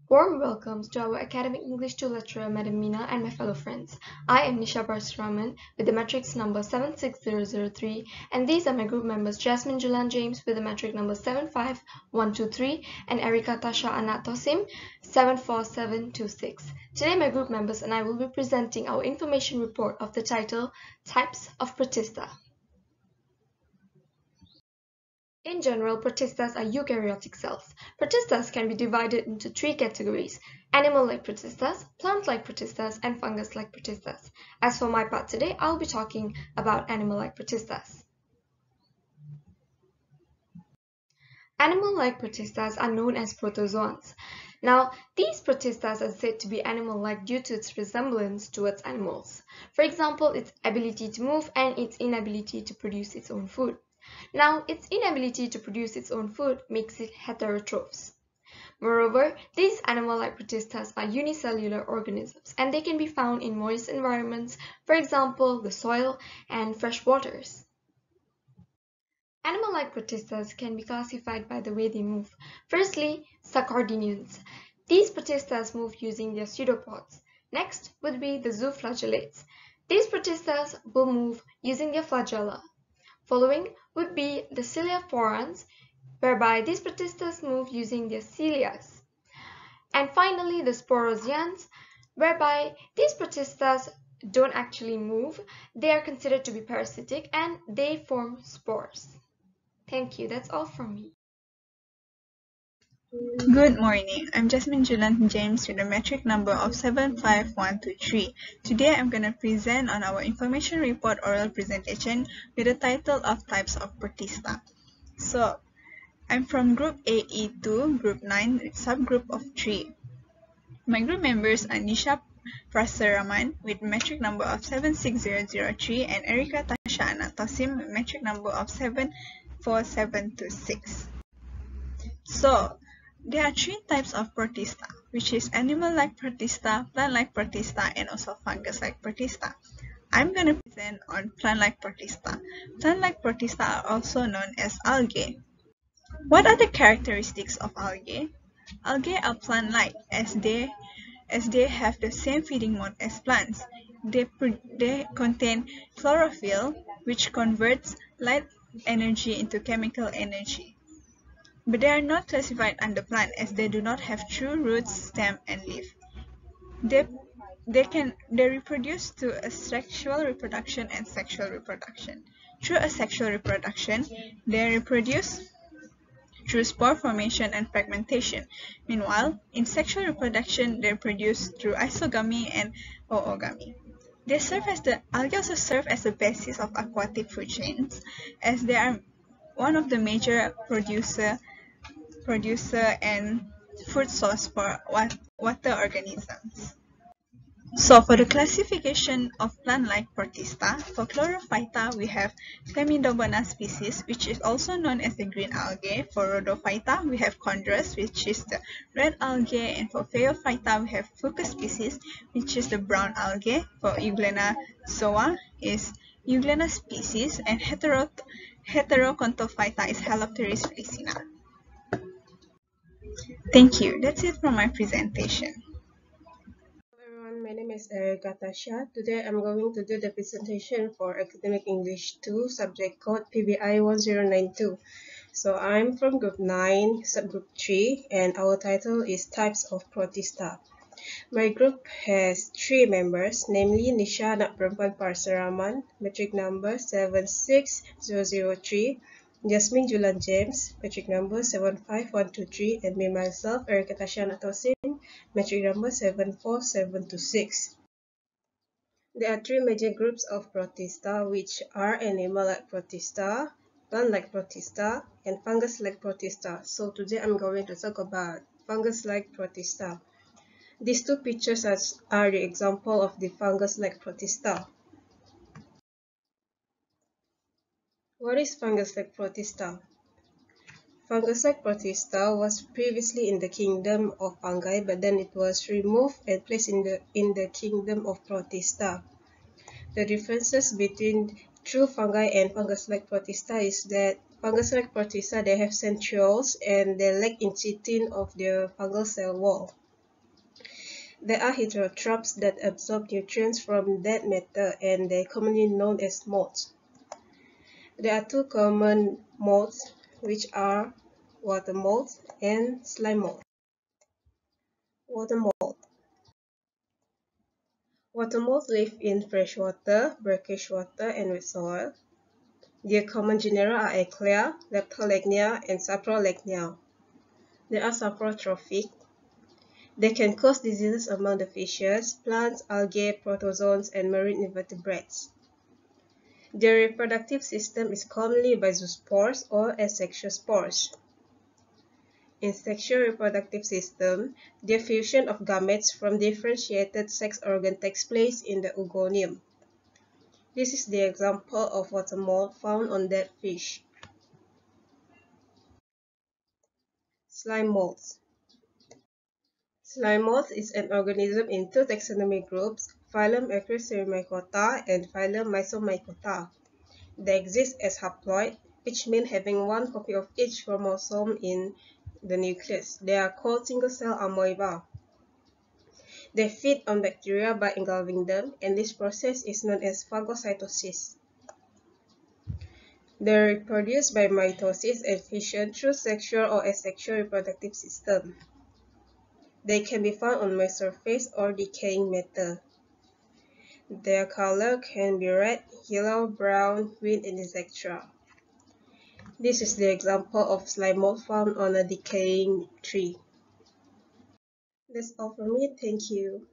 Warm welcomes to our Academic English 2 lecturer, Madam Meena, and my fellow friends. I am Neesha Parseraman with the matrix number 76003, and these are my group members Jasmine, Julan, James with the matrix number 75123, and Erika, Tasha, Anak, Tosim 74726. Today, my group members and I will be presenting our information report of the title Types of Protista. In general, protistas are eukaryotic cells. Protistas can be divided into three categories: animal-like protistas, plant-like protistas, and fungus-like protistas. As for my part today, I'll be talking about animal-like protistas. Animal-like protistas are known as protozoans. Now, these protistas are said to be animal-like due to its resemblance towards animals. For example, its ability to move and its inability to produce its own food. Now, its inability to produce its own food makes it heterotrophs. Moreover, these animal-like protistas are unicellular organisms, and they can be found in moist environments, for example, the soil and fresh waters. Animal-like protistas can be classified by the way they move. Firstly, succordinians. These protistas move using their pseudopods. Next would be the zooflagellates. These protistas will move using their flagella. Following would be the ciliaphorans, whereby these protistas move using their cilia. And finally, the sporosians, whereby these protistas don't actually move. They are considered to be parasitic and they form spores. Thank you. That's all from me. Good morning. I'm Jasmine Julan James with a metric number of 75123. Today I'm going to present on our information report oral presentation with the title of Types of Protista. So, I'm from Group Ae2, Group 9, subgroup of 3. My group members are Neesha Parseraman with metric number of 76003 and Erika, Tasha, Anak, Tosim with metric number of 74726. So, there are three types of protista, which is animal-like protista, plant-like protista, and also fungus-like protista. I'm going to present on plant-like protista. Plant-like protista are also known as algae. What are the characteristics of algae? Algae are plant-like as they have the same feeding mode as plants. They contain chlorophyll, which converts light energy into chemical energy. But they are not classified under plant as they do not have true roots, stem, and leaf. They reproduce through asexual reproduction and sexual reproduction. Through asexual reproduction, they reproduce through spore formation and fragmentation. Meanwhile, in sexual reproduction, they reproduce through isogamy and oogamy. Algae also serve as the basis of aquatic food chains, as they are one of the major producer and food source for water organisms. So for the classification of plant-like protista, for chlorophyta we have Chlamydomonas species, which is also known as the green algae. For rhodophyta we have Chondrus, which is the red algae, and for phaeophyta we have Fucus species, which is the brown algae. For Euglenozoa is Euglena species, and Heterocontophyta is Halopteris flicina. Thank you. That's it from my presentation. Hello everyone, my name is Erika Tasha. Today I'm going to do the presentation for Academic English 2, subject code PBI 1092. So I'm from Group 9, Subgroup 3, and our title is Types of Protista. My group has 3 members, namely Neesha A Parseraman, metric number 76003, Jasmine Julan James, metric number 75123, and me myself, Erika Tasha Tosim, metric number 74726. There are 3 major groups of protista, which are animal-like protista, plant-like protista, and fungus-like protista. So today I'm going to talk about fungus-like protista. These 2 pictures are the example of the fungus-like protista. What is fungus-like protista? Fungus-like protista was previously in the kingdom of fungi, but then it was removed and placed in the kingdom of protista. The differences between true fungi and fungus-like protista is that fungus-like protista, they have centrioles and they lack in chitin of their fungal cell wall. They are heterotrophs that absorb nutrients from dead matter, and they are commonly known as moths. There are two common moths, which are water moths and slime moth. Water moth. Water moths live in freshwater, brackish water, and wet soil. Their common genera are Eclea, Leptolegnia, and Saprolegnia. They are saprotrophic. They can cause diseases among the fishes, plants, algae, protozoans, and marine invertebrates. Their reproductive system is commonly by zoospores or asexual spores. In sexual reproductive system, the fusion of gametes from differentiated sex organ takes place in the oogonium. This is the example of water moth found on dead fish. Slime moths. Slime moth is an organism in two taxonomic groups, phylum Acroceriomycota and phylum Mysomycota. They exist as haploid, which means having one copy of each chromosome in the nucleus. They are called single-cell amoeba. They feed on bacteria by engulfing them, and this process is known as phagocytosis. They reproduce by mitosis and fission through sexual or asexual reproductive system. They can be found on moist surface or decaying matter. Their color can be red, yellow, brown, green, and etc. This is the example of slime moth found on a decaying tree. That's all from me. Thank you.